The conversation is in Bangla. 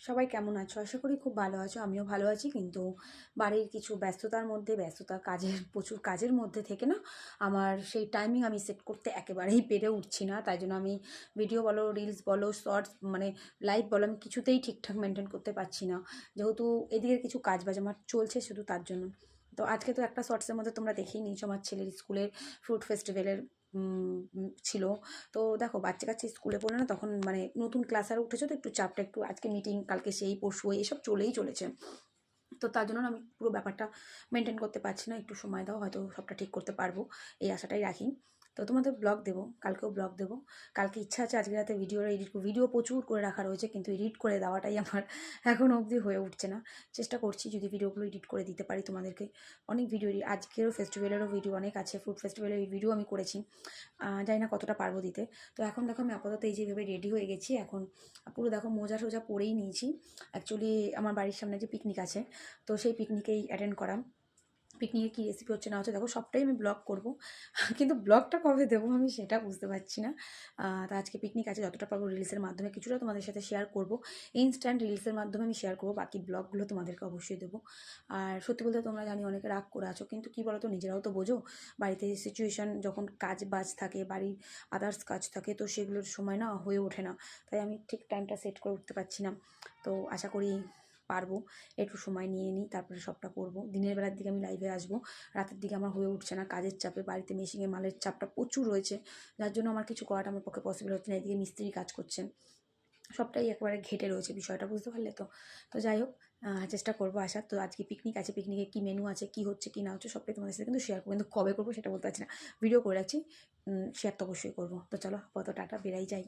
সবাই কেমন আছো? আশা করি খুব ভালো আছো। আমিও ভালো আছি। কিন্তু বাড়ির কিছু ব্যস্ততার মধ্যে, কাজের প্রচুর কাজের মধ্যে থেকে না আমার সেই টাইমিং আমি সেট করতে একেবারেই পেরে উঠছি না। তাই জন্য আমি ভিডিও বলো, রিলস বলো, শর্টস মানে লাইভ বলো, আমি কিছুতেই ঠিকঠাক মেনটেন করতে পারছি না। যেহেতু এদিকের কিছু কাজবাজ আমার চলছে শুধু তার জন্য। তো আজকে তো একটা শর্টসের মধ্যে তোমরা দেখেই নিয়েছো আমার ছেলের স্কুলের ফ্রুট ফেস্টিভ্যালের ছিল। তো দেখো বাচ্চা-কাচ্চা স্কুলে পড়ে না, তখন মানে নতুন ক্লাস আর উঠেছে, তো একটু চাপটা একটু, আজকে মিটিং, কালকে সেই, পরশু ওই, এসব চলেই চলেছে। তো তার জন্য না আমি পুরো ব্যাপারটা মেনটেন করতে পারছি না। একটু সময় দাও, হয়তো সবটা ঠিক করতে পারবো, এই আশাটাই রাখি। তো তোমাদের ব্লগ দেবো, কালকেও ব্লগ দেবো। কালকে ইচ্ছা আছে আজকে রাতে ভিডিও প্রচুর করে রাখা রয়েছে, কিন্তু এডিট করে দেওয়াটাই আমার এখনও অবধি হয়ে উঠছে না। চেষ্টা করছি যদি ভিডিওগুলো এডিট করে দিতে পারি তোমাদেরকে। অনেক ভিডিও, আজকেরও ফেস্টিভ্যালেরও ভিডিও অনেক আছে, ফুড ফেস্টিভ্যালের ভিডিও আমি করেছি। জানি না কতটা পারবো দিতে। তো এখন দেখো আমি আপাতত এই যেভাবে রেডি হয়ে গেছি, এখন পুরো দেখো মোজা টোজা পরেই নিয়েছি। অ্যাকচুয়ালি আমার বাড়ির সামনে যে পিকনিক আছে, তো সেই পিকনিকেই অ্যাটেন্ড করা। পিকনিকে কী রেসিপি হচ্ছে না হচ্ছে দেখো সবটাই আমি ব্লগ করব। কিন্তু ব্লগটা কবে দেবো আমি সেটা বুঝতে পারছি না। তা আজকে পিকনিক আছে, যতটা পারবো রিলসের মাধ্যমে কিছুটা তোমাদের সাথে শেয়ার করব। ইনস্ট্যান্ট রিলসের মাধ্যমে আমি শেয়ার করবো, বাকি ব্লগগুলো তোমাদেরকে অবশ্যই দেবো। আর সত্যি বলতে তোমরা জানি অনেকে রাগ করে আছো, কিন্তু কী বলো তো, নিজেরাও তো বোঝো বাড়িতে সিচুয়েশান যখন কাজ বাজ থাকে, বাড়ির আদার্স কাজ থাকে, তো সেগুলোর সময় না হয়ে ওঠে না। তাই আমি ঠিক টাইমটা সেট করে উঠতে পারছি না। তো আশা করি পারবো, একটু সময় নিয়ে নিই, তারপরে সবটা করব। দিনের বেলার দিকে আমি লাইভে আসবো, রাতের দিকে আমার হয়ে উঠছে না কাজের চাপে, বাড়িতে মেশিনে মালের চাপটা প্রচুর রয়েছে, যার জন্য আমার কিছু করাটা আমার পক্ষে পসিবল হচ্ছে না। এদিকে মিস্ত্রি কাজ করছেন, সবটাই একেবারে ঘেটে রয়েছে বিষয়টা, বুঝতে পারলে তো? তো যাই হোক, চেষ্টা করবো আসার। তো আজকে পিকনিক আছে, পিকনিকে কী মেনু আছে, কী হচ্ছে কী না হচ্ছে সবটাই তোমাদের সাথে কিন্তু শেয়ার করবো, কিন্তু কবে করবো সেটা বলতে পারছি না। ভিডিও করে রাখছি, শেয়ার তো অবশ্যই করবো। তো চলো আপাতত টাটা, বেরাই যাই।